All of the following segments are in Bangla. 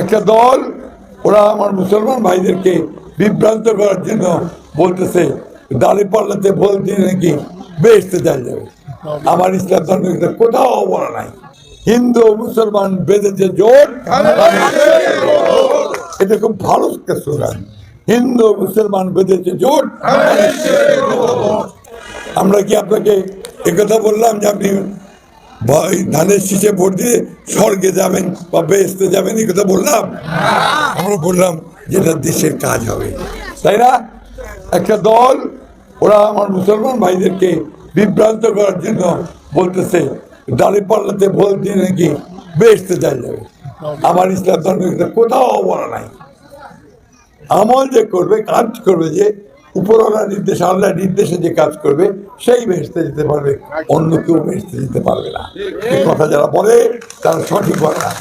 একটা দল ওরা আমার মুসলমান ভাইদেরকে বিভ্রান্ত করার জন্য বলতেছে দাঁড়িপাল্লাতে ভোট দিয়ে নাকি বেহেশতে যাওয়া যাবে। আমার ইসলাম ধর্মে কোথাও বলা নাই। হিন্দু মুসলমান বেঁধেছে জোট, এটা খুব ভালো একটা স্লোগান। হিন্দু মুসলমান বেঁধেছে জোট। আমরা কি আপনাকে একথা বললাম যে আপনি ধানের শীষে ভোট দিয়ে স্বর্গে যাবেন বা বেহেশতে যাবেন, এই কথা বললাম? আমরা বললাম যেটা দেশের কাজ হবে, তাই না? একটা দল ওরা আমার মুসলমান ভাইদেরকে বিভ্রান্ত করার জন্য বলতেছে দাঁড়িপাল্লাতে ভোট দিয়ে নাকি বেহেশতে যাওয়া যাবে। আমার ইসলাম ধর্মে কোথাও বলা নাই। আমল যে করবে, কাজ করবে, যে উপরওয়ালার নির্দেশ, আল্লাহ নির্দেশে যে কাজ করবে সেই বেহেশতে যেতে পারবে, অন্য কেউ বেহেশতে যেতে পারবে না। এই কথা যারা বলে তারা সঠিক বলে না।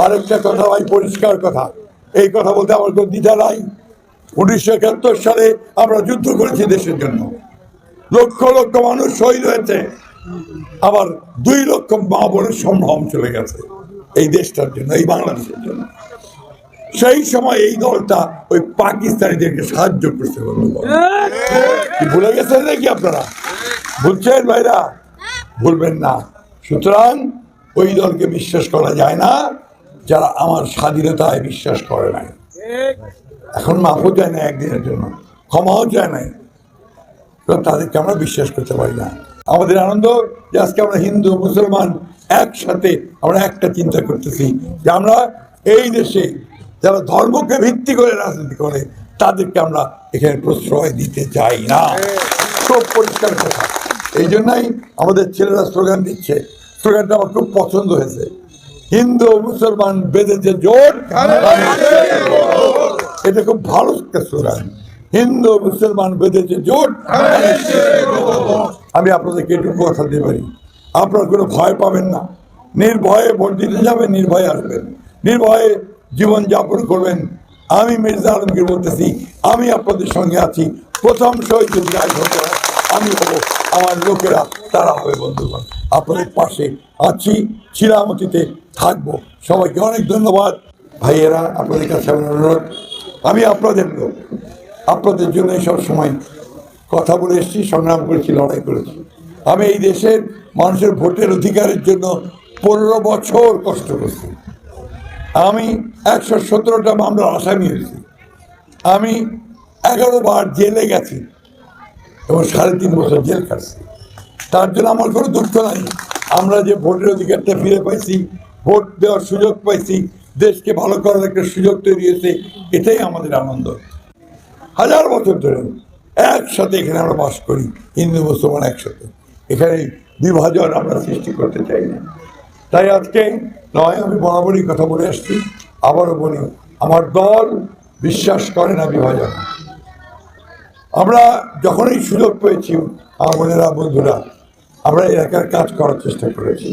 আরেকটা কথা ভাই, পরিষ্কার কথা, এই কথা বলতে আমার কোনো দ্বিধা নাই। 1971 সালে আমরা যুদ্ধ করেছি দেশের জন্য, লক্ষ লক্ষ মানুষ শহীদ হয়েছে, আবার 2 লক্ষ মা বোনের সম্ভ্রম চলে গেছে এই দেশটার জন্য, এই বাংলাদেশের জন্য। সেই সময় এই দলটা ওই পাকিস্তানিদেরকে সাহায্য করতে বলল। ভুলে গেছেন নাকি আপনারা? বুঝছেন ভাইরা? ভুলবেন না। সুতরাং ওই দলকে বিশ্বাস করা যায় না যারা আমার স্বাধীনতায় বিশ্বাস করে নাই। এখন মাফও চায় না, একদিনের জন্য ক্ষমাও চায় নাই, তাদেরকে আমরা বিশ্বাস করতে পারি না। আমাদের আনন্দ যে আজকে আমরা হিন্দু মুসলমান একসাথে আমরা একটা চিন্তা করতেছি যে আমরা এই দেশে যারা ধর্মকে ভিত্তি করে রাজনীতি করে তাদেরকে আমরা এখানে প্রশ্রয় দিতে চাই না। খুব পরিষ্কার কথা। এই জন্যই আমাদের ছেলেরা স্লোগান দিচ্ছে, স্লোগানটা আমার খুব পছন্দ হয়েছে, হিন্দু মুসলমান বেঁধেছে জোট। এটা খুব ভালো একটা স্লোগান, হিন্দু মুসলমান বেঁধেছে জোট। আমি আপনাদেরকে এটুকু কথা দিতে পারি, আপনারা কোনো ভয় পাবেন না, নির্ভয়ে ভোট দিতে যাবেন, নির্ভয়ে আসবেন, নির্ভয়ে জীবনযাপন করবেন। আমি মির্জা আলমগীর বলতেছি, আমি আপনাদের সঙ্গে আছি। প্রথম শহীদ যদি আমি হবো, আমার লোকেরা তারা হবে বন্ধুগণ, আপনাদের পাশে আছি, ছিলাম, অতীতে থাকবো। সবাইকে অনেক ধন্যবাদ ভাইয়েরা। আপনাদের কাছে অনুরোধ, আমি আপনাদের লোক, আপনাদের জন্য সব সময় কথা বলে এসেছি, সংগ্রাম করেছি, লড়াই করেছি। আমি এই দেশের মানুষের ভোটের অধিকারের জন্য 15 বছর কষ্ট করছি। আমি 117টা মামলার আসামি হয়েছি। আমি 11 বার জেলে গেছি এবং 3.5 বছর জেল কাটছি। তার জন্য আমার কোনো দুঃখ নাই। আমরা যে ভোটের অধিকারটা ফিরে পাইছি, ভোট দেওয়ার সুযোগ পাইছি, দেশকে ভালো করার একটা সুযোগ তৈরি হয়েছে, এটাই আমাদের আনন্দ। 1000 বছর ধরে একসাথে এখানে আমরা বাস করি, হিন্দু মুসলমান একসাথে। এখানে বিভাজন আমরা সৃষ্টি করতে চাই না। তাই আজকে নয়, আমি বরাবরই কথা বলে আসছি, আবারও বলি, আমার দল বিশ্বাস করে না বিভাজন। আমরা যখনই সুযোগ পেয়েছি, আমার বোনেরা, বন্ধুরা, আমরা এলাকার কাজ করার চেষ্টা করেছি।